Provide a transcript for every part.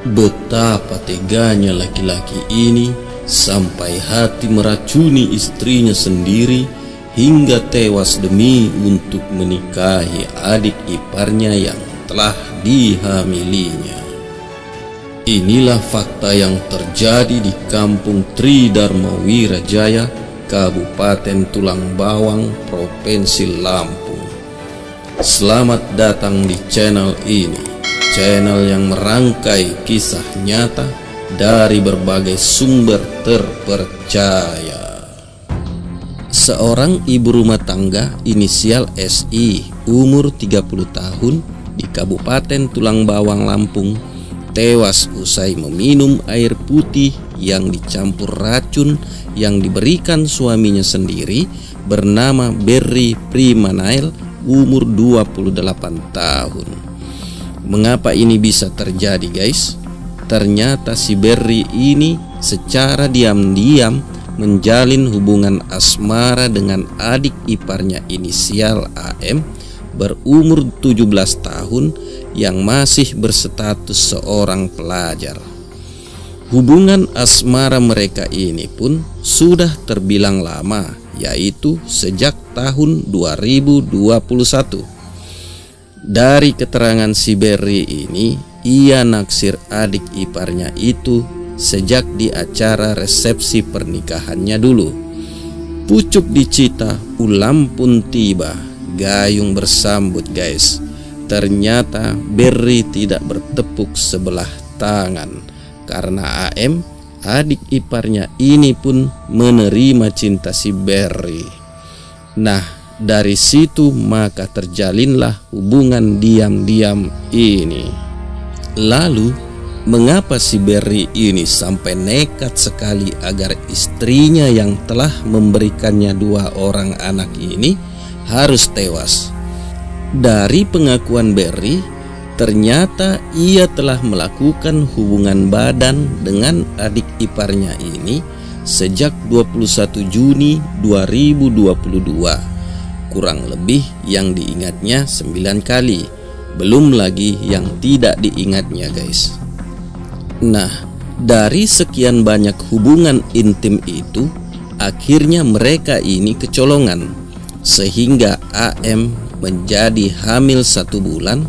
Betapa teganya laki-laki ini sampai hati meracuni istrinya sendiri hingga tewas demi untuk menikahi adik iparnya yang telah dihamilinya. Inilah fakta yang terjadi di Kampung Tridharma Wirajaya, Kabupaten Tulang Bawang, Provinsi Lampung. Selamat datang di channel ini, channel yang merangkai kisah nyata dari berbagai sumber terpercaya. Seorang ibu rumah tangga inisial SI, umur 30 tahun, di Kabupaten Tulang Bawang, Lampung, tewas usai meminum air putih yang dicampur racun yang diberikan suaminya sendiri bernama Berry Primanael, umur 28 tahun. Mengapa ini bisa terjadi, guys? Ternyata si Berry ini secara diam-diam menjalin hubungan asmara dengan adik iparnya inisial AM berumur 17 tahun yang masih berstatus seorang pelajar. Hubungan asmara mereka ini pun sudah terbilang lama, yaitu sejak tahun 2021. Dari keterangan si Berry ini, ia naksir adik iparnya itu sejak di acara resepsi pernikahannya dulu. Pucuk dicita, ulam pun tiba, gayung bersambut, guys. Ternyata Berry tidak bertepuk sebelah tangan karena AM, adik iparnya ini pun menerima cinta si Berry. Nah, dari situ maka terjalinlah hubungan diam-diam ini. Lalu, mengapa si Berry ini sampai nekat sekali agar istrinya yang telah memberikannya 2 orang anak ini harus tewas? Dari pengakuan Berry, ternyata ia telah melakukan hubungan badan dengan adik iparnya ini sejak 21 Juni 2022. Kurang lebih yang diingatnya 9 kali, belum lagi yang tidak diingatnya, guys. Nah, dari sekian banyak hubungan intim itu, akhirnya mereka ini kecolongan, sehingga AM menjadi hamil 1 bulan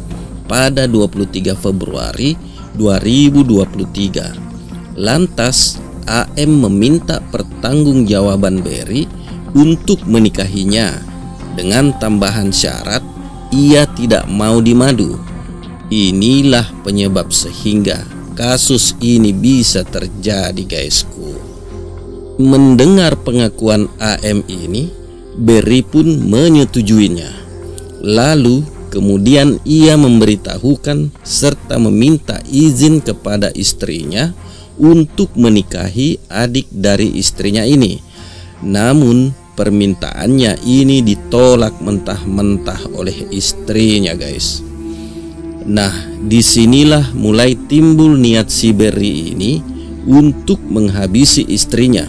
pada 23 Februari 2023. Lantas AM meminta pertanggungjawaban Berry untuk menikahinya dengan tambahan syarat ia tidak mau dimadu. Inilah penyebab sehingga kasus ini bisa terjadi, guysku. Mendengar pengakuan AM ini, Berry pun menyetujuinya. Lalu kemudian ia memberitahukan serta meminta izin kepada istrinya untuk menikahi adik dari istrinya ini. Namun permintaannya ini ditolak mentah-mentah oleh istrinya, guys. Nah, disinilah mulai timbul niat si Berry ini untuk menghabisi istrinya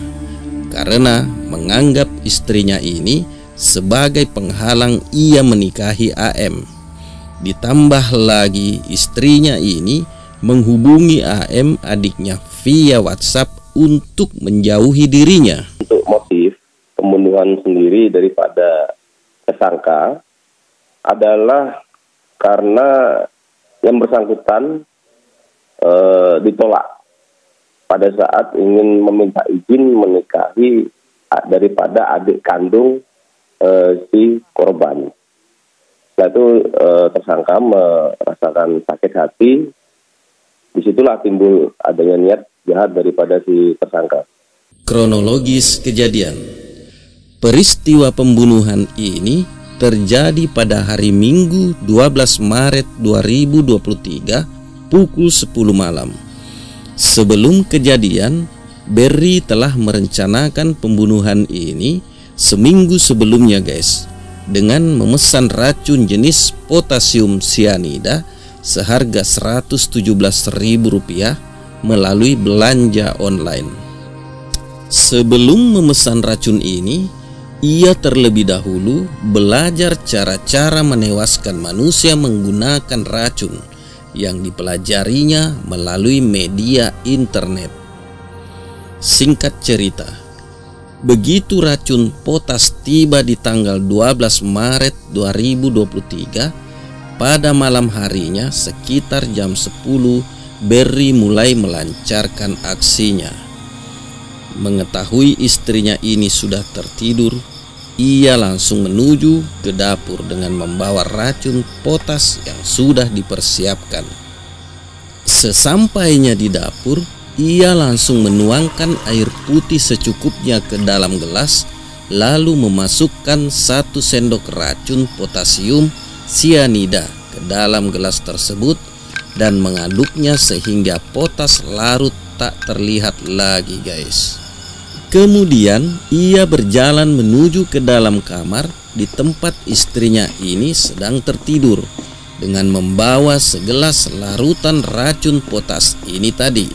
karena menganggap istrinya ini sebagai penghalang ia menikahi AM. Ditambah lagi istrinya ini menghubungi AM adiknya via WhatsApp untuk menjauhi dirinya. Untuk motif pembunuhan sendiri daripada tersangka adalah karena yang bersangkutan ditolak pada saat ingin meminta izin menikahi daripada adik kandung si korban. Setelah itu tersangka merasakan sakit hati. Disitulah timbul adanya niat jahat daripada si tersangka. Kronologis kejadian. Peristiwa pembunuhan ini terjadi pada hari Minggu 12 Maret 2023 pukul 10 malam. Sebelum kejadian, Berry telah merencanakan pembunuhan ini seminggu sebelumnya, guys, dengan memesan racun jenis potasium sianida seharga Rp117.000 melalui belanja online. Sebelum memesan racun ini, ia terlebih dahulu belajar cara-cara menewaskan manusia menggunakan racun yang dipelajarinya melalui media internet. Singkat cerita, begitu racun potas tiba di tanggal 12 Maret 2023, pada malam harinya sekitar jam 10, Berry mulai melancarkan aksinya. Mengetahui istrinya ini sudah tertidur, ia langsung menuju ke dapur dengan membawa racun potas yang sudah dipersiapkan. Sesampainya di dapur, ia langsung menuangkan air putih secukupnya ke dalam gelas, lalu memasukkan 1 sendok racun potasium sianida ke dalam gelas tersebut dan mengaduknya sehingga potas larut tak terlihat lagi, guys. Kemudian ia berjalan menuju ke dalam kamar di tempat istrinya ini sedang tertidur dengan membawa segelas larutan racun potas ini tadi.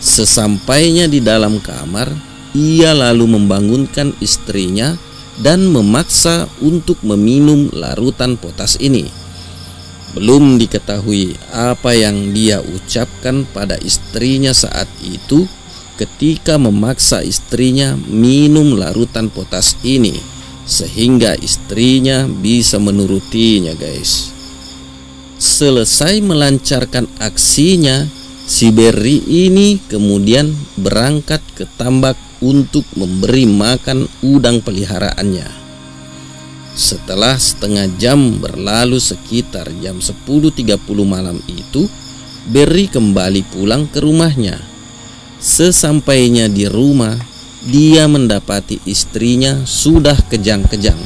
Sesampainya di dalam kamar, ia lalu membangunkan istrinya dan memaksa untuk meminum larutan potas ini. Belum diketahui apa yang dia ucapkan pada istrinya saat itu ketika memaksa istrinya minum larutan potas ini, sehingga istrinya bisa menurutinya, guys. Selesai melancarkan aksinya, si Berry ini kemudian berangkat ke tambak untuk memberi makan udang peliharaannya. Setelah setengah jam berlalu sekitar jam 10.30 malam itu, Berry kembali pulang ke rumahnya. Sesampainya di rumah, dia mendapati istrinya sudah kejang-kejang.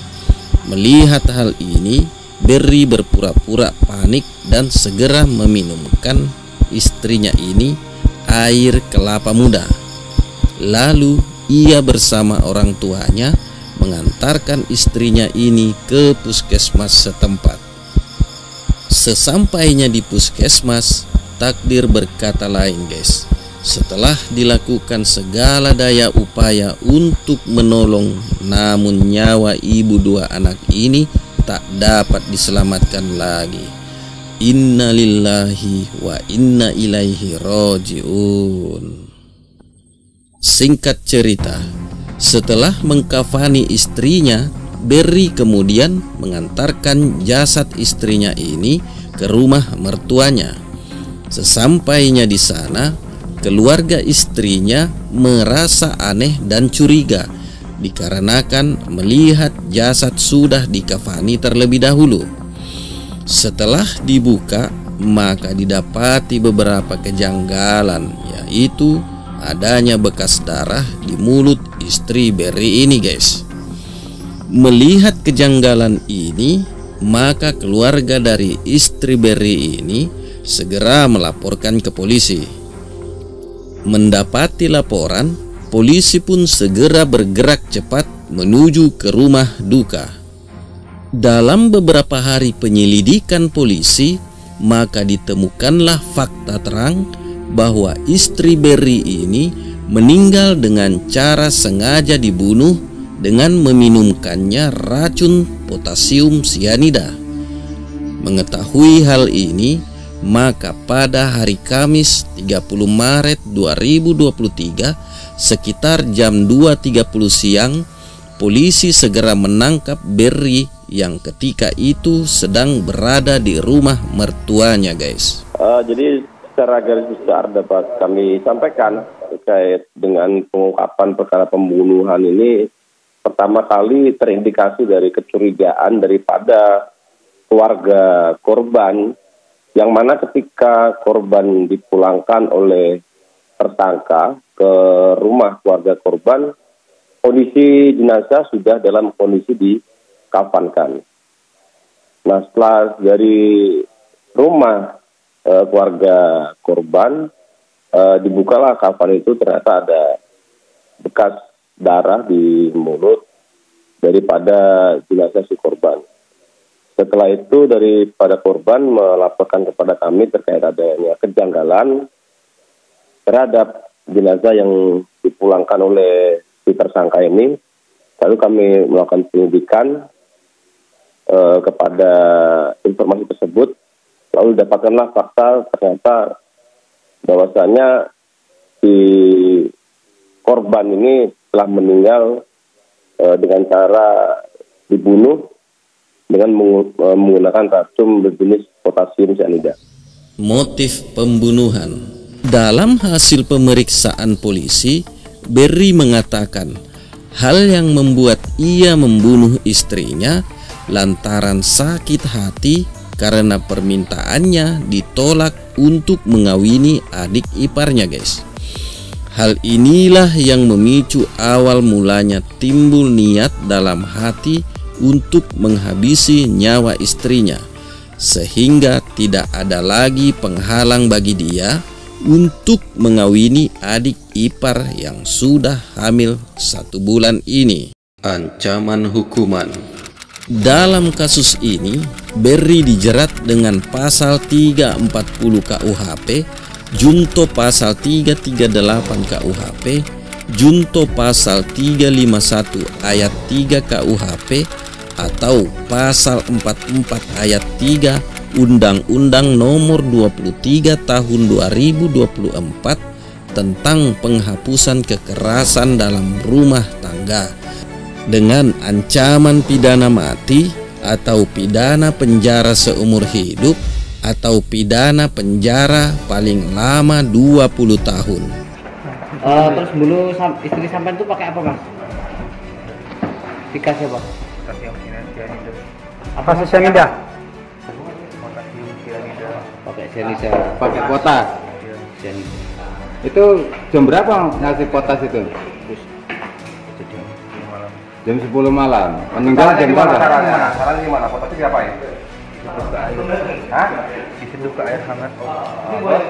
Melihat hal ini, Berry berpura-pura panik dan segera meminumkan istrinya ini air kelapa muda. Lalu ia bersama orang tuanya mengantarkan istrinya ini ke puskesmas setempat. Sesampainya di puskesmas, takdir berkata lain, guys. Setelah dilakukan segala daya upaya untuk menolong, namun nyawa ibu 2 anak ini tak dapat diselamatkan lagi. Inna lillahi wa inna ilaihi raji'un. Singkat cerita, setelah mengkafani istrinya, Berry kemudian mengantarkan jasad istrinya ini ke rumah mertuanya. Sesampainya di sana, keluarga istrinya merasa aneh dan curiga dikarenakan melihat jasad sudah dikafani terlebih dahulu. Setelah dibuka, maka didapati beberapa kejanggalan, yaitu adanya bekas darah di mulut istri Berry ini, guys. Melihat kejanggalan ini, maka keluarga dari istri Berry ini segera melaporkan ke polisi. Mendapati laporan, polisi pun segera bergerak cepat menuju ke rumah duka. Dalam beberapa hari penyelidikan polisi, maka ditemukanlah fakta terang bahwa istri Berry ini meninggal dengan cara sengaja dibunuh dengan meminumkannya racun potasium sianida. Mengetahui hal ini, maka pada hari Kamis 30 Maret 2023 sekitar jam 2.30 siang, polisi segera menangkap Berry yang ketika itu sedang berada di rumah mertuanya, guys. Jadi secara garis besar dapat kami sampaikan terkait dengan pengungkapan perkara pembunuhan ini, pertama kali terindikasi dari kecurigaan daripada keluarga korban, yang mana ketika korban dipulangkan oleh tersangka ke rumah keluarga korban, kondisi jenazah sudah dalam kondisi dikafankan. Nah, setelah dari rumah keluarga korban dibukalah kafan itu, ternyata ada bekas darah di mulut daripada jenazah si korban. Setelah itu daripada korban melaporkan kepada kami terkait adanya kejanggalan terhadap jenazah yang dipulangkan oleh si tersangka ini. Lalu kami melakukan penyelidikan kepada informasi tersebut. lalu dapatkanlah fakta ternyata bahwasanya si korban ini telah meninggal dengan cara dibunuh dengan menggunakan racun berjenis potasium cyanida. Motif pembunuhan. Dalam hasil pemeriksaan polisi, Berry mengatakan hal yang membuat ia membunuh istrinya lantaran sakit hati karena permintaannya ditolak untuk mengawini adik iparnya, guys. Hal inilah yang memicu awal mulanya timbul niat dalam hati untuk menghabisi nyawa istrinya, sehingga tidak ada lagi penghalang bagi dia untuk mengawini adik ipar yang sudah hamil 1 bulan ini. Ancaman hukuman. Dalam kasus ini, Berry dijerat dengan pasal 340 KUHP, junto pasal 338 KUHP, junto pasal 351 ayat 3 KUHP, atau pasal 44 ayat 3 Undang-Undang Nomor 23 Tahun 2024 tentang penghapusan kekerasan dalam rumah tangga, dengan ancaman pidana mati atau pidana penjara seumur hidup atau pidana penjara paling lama 20 tahun. Terus dulu istri sampean itu pakai apa, Mas? Dikasih apa? Potasium cyanida. Apa cyanida? Potasium cyanida. Pakai cyanida. Pakai potas. Cyanida. Itu jam berapa ngasih potas itu? Jam 10 malam. Meninggal jam berapa? Caranya gimana? Potasnya diapain? Diseduh ke air. Hah? Diseduh ke air hangat. Baru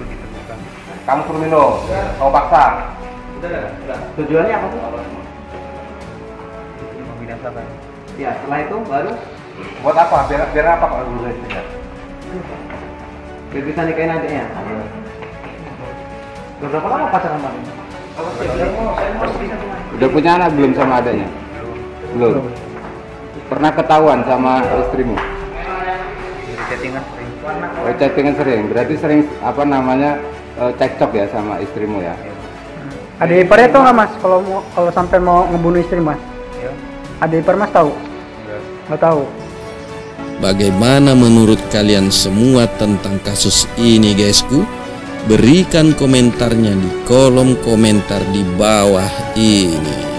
ditemukan. Kamu suruh minum. Kamu paksa. Tujuannya apa tuh? Membinasakan. Ya, setelah itu baru Buat apa? Biar apa kalau dulu istrinya? biar bisa nikahin adiknya. Berapa lama pacaran, Bang? Udah punya anak belum sama adanya? Belum. Pernah ketahuan sama istrimu? Chattingan sering. Oh, chattingan sering. Berarti sering apa namanya cekcok ya sama istrimu ya? Ada iparnya tahu nggak, Mas, kalau sampai mau ngebunuh istri, Mas? Ya. Ada ipar, Mas, tahu? Nggak tahu. Bagaimana menurut kalian semua tentang kasus ini, guysku? Berikan komentarnya di kolom komentar di bawah ini.